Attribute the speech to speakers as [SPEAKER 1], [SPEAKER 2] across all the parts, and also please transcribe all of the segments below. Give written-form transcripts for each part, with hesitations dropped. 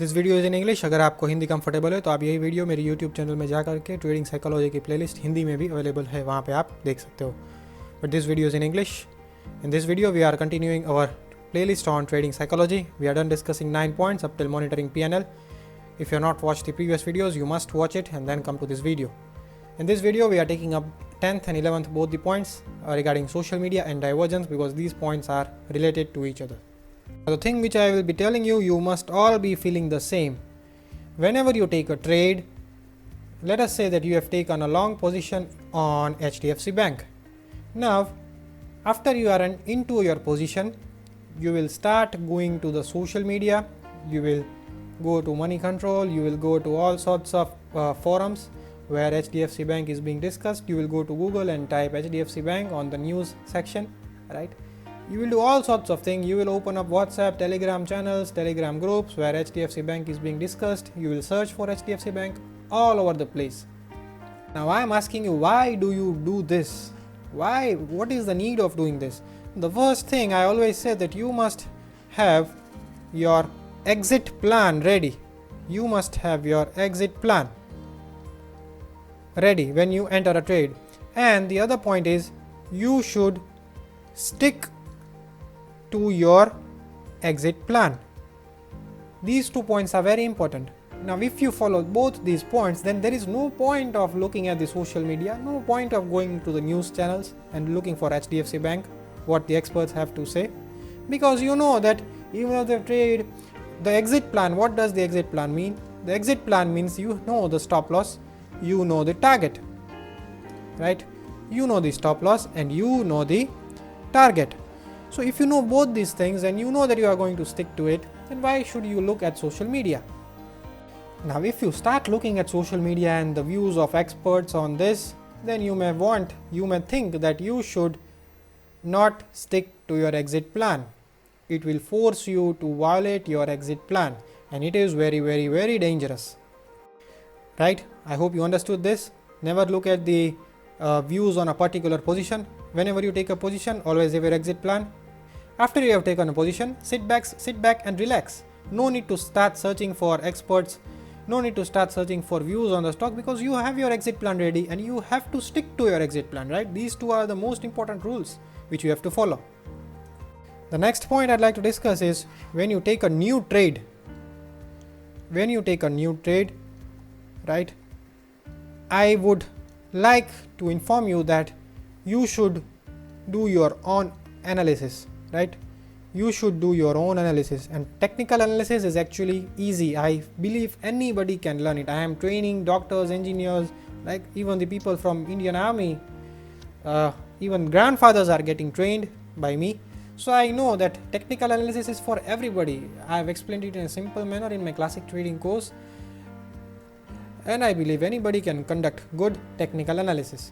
[SPEAKER 1] This video is in English. अगर आपको Hindi comfortable है तो आप यही वीडियो मेरे यूट्यूब चैनल में जा करके ट्रेडिंग साइकोलॉजी की प्लेलिस्ट हिंदी में भी अवेलेबल है, वहाँ पे आप देख सकते हो। But this video is in English. In this video we are continuing our playlist on trading psychology. We are done discussing 9 points up till monitoring PNL. If you have not watched the previous videos, you must watch it and then come to this video. In this video, we are taking up 10th and 11th both the points regarding social media and divergence, because these points are related to each other. The thing which I will be telling you, you must all be feeling the same. Whenever you take a trade, let us say that you have taken a long position on HDFC Bank. Now, after you are into your position, you will start going to the social media, you will go to money control, you will go to all sorts of forums where HDFC Bank is being discussed. You will go to Google and type HDFC Bank on the news section, right? You will do all sorts of things. You will open up WhatsApp, Telegram channels, Telegram groups where HDFC Bank is being discussed. You will search for HDFC Bank all over the place. Now I am asking you, why do you do this? Why? What is the need of doing this? The first thing I always say that you must have your exit plan ready. You must have your exit plan ready when you enter a trade. And the other point is, you should stick to your exit plan. These 2 points are very important. Now if you follow both these points, then there is no point of looking at the social media, no point of going to the news channels and looking for HDFC Bank, what the experts have to say, because you know that even if they trade the exit plan, what does the exit plan mean? The exit plan means you know the stop loss, you know the target, right? You know the stop loss and you know the target. So if you know both these things and you know that you are going to stick to it, then why should you look at social media? Now if you start looking at social media and the views of experts on this, then you may think that you should not stick to your exit plan. It will force you to violate your exit plan, and it is very, very, very dangerous, right? I hope you understood this. Never look at the views on a particular position. Whenever you take a position, always have your exit plan. After you have taken a position, sit back and relax. No need to start searching for experts, no need to start searching for views on the stock, because you have your exit plan ready and you have to stick to your exit plan, right? These two are the most important rules which you have to follow. The next point I'd like to discuss is, when you take a new trade, right, I would like to inform you that you should do your own analysis, right? You should do your own analysis, and technical analysis is actually easy. I believe anybody can learn it. I am training doctors, engineers, like even the people from Indian Army, even grandfathers are getting trained by me. So I know that technical analysis is for everybody. I have explained it in a simple manner in my classic trading course, and I believe anybody can conduct good technical analysis.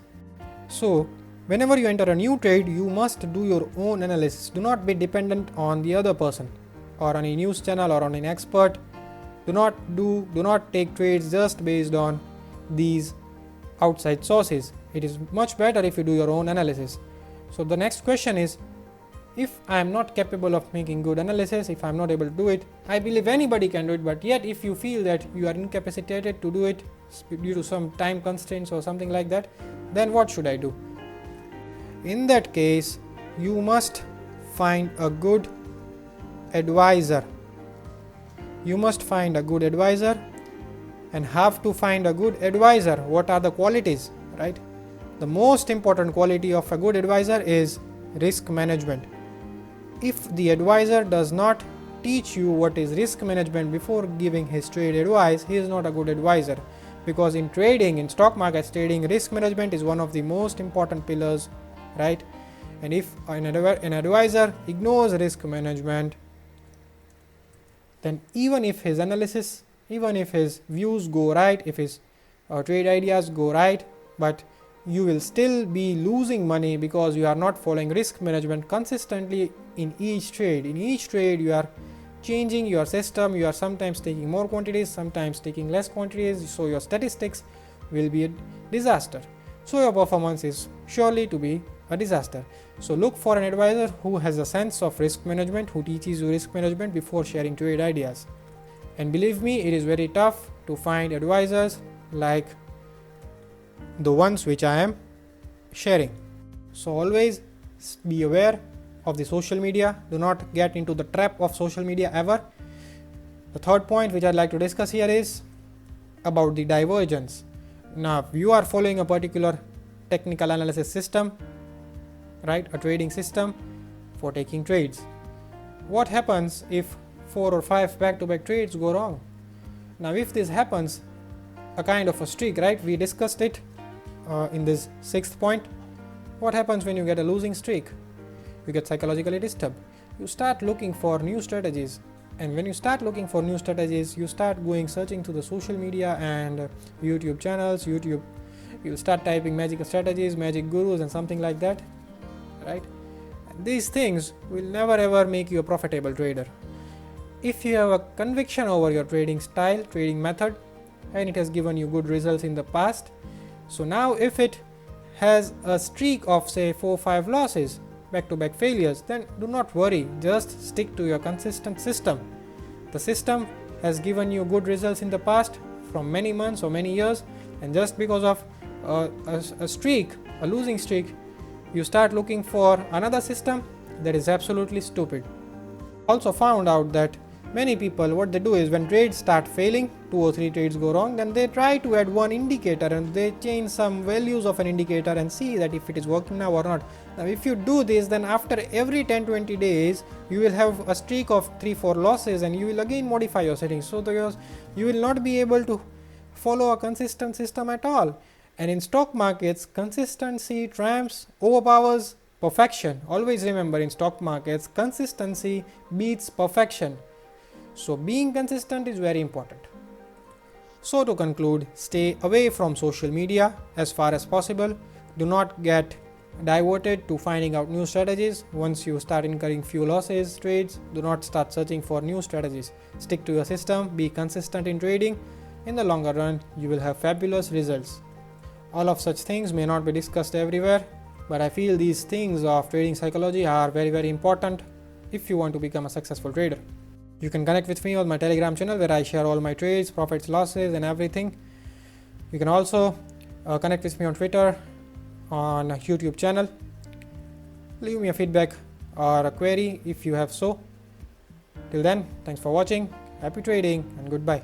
[SPEAKER 1] So whenever you enter a new trade, you must do your own analysis. Do not be dependent on the other person or on a news channel or on an expert. Do not take trades just based on these outside sources. It is much better if you do your own analysis. So the next question is, if I am not capable of making good analysis, if I am not able to do it, I believe anybody can do it, but yet if you feel that you are incapacitated to do it due to some time constraints or something like that, then what should I do? In that case, you must find a good advisor. You must find a good advisor. And have to find a good advisor. What are the qualities, right? The most important quality of a good advisor is risk management. If the advisor does not teach you what is risk management before giving his trade advice, he is not a good advisor, because in trading, in stock markets trading, risk management is one of the most important pillars, right? And if an advisor ignores risk management, then even if his analysis, even if his views go right, if his trade ideas go right, but you will still be losing money because you are not following risk management consistently in each trade. In each trade, you are changing your system. You are sometimes taking more quantities, sometimes taking less quantities, so your statistics will be a disaster. So your performance is surely to be a disaster. So look for an advisor who has a sense of risk management, who teaches you risk management before sharing trade ideas. And believe me, it is very tough to find advisors like the ones which I am sharing. So always be aware of the social media. Do not get into the trap of social media ever. The third point which I'd like to discuss here is about the divergence. Now, if you are following a particular technical analysis system, right, a trading system for taking trades, what happens if 4 or 5 back-to-back trades go wrong? Now, if this happens, a kind of a streak, right, we discussed it in this 6th point. What happens when you get a losing streak? You get psychologically disturbed. You start looking for new strategies, and when you start looking for new strategies, you start going searching through the social media and YouTube channels. You start typing magic strategies, magic gurus and something like that, right? And these things will never ever make you a profitable trader. If you have a conviction over your trading style, trading method, and it has given you good results in the past, so now if it has a streak of say 4-5 losses, back-to-back failures, then do not worry, just stick to your consistent system. The system has given you good results in the past from many months or many years, and just because of a streak, a losing streak, you start looking for another system, that is absolutely stupid. Also found out that many people, what they do is when trades start failing, 2 or 3 trades go wrong, then they try to add one indicator and they change some values of an indicator and see that if it is working now or not. Now if you do this, then after every 10-20 days you will have a streak of 3-4 losses and you will again modify your settings, so you will not be able to follow a consistent system at all. And in stock markets, consistency trumps, overpowers perfection. Always remember, in stock markets, consistency beats perfection. So being consistent is very important. So to conclude, stay away from social media as far as possible. Do not get diverted to finding out new strategies. Once you start incurring few losses trades, do not start searching for new strategies. Stick to your system, be consistent in trading. In the longer run, you will have fabulous results. All of such things may not be discussed everywhere, but I feel these things of trading psychology are very, very important if you want to become a successful trader. You can connect with me on my Telegram channel where I share all my trades, profits, losses and everything. You can also connect with me on Twitter, on a YouTube channel. Leave me a feedback or a query if you have so. Till then, thanks for watching, happy trading and goodbye.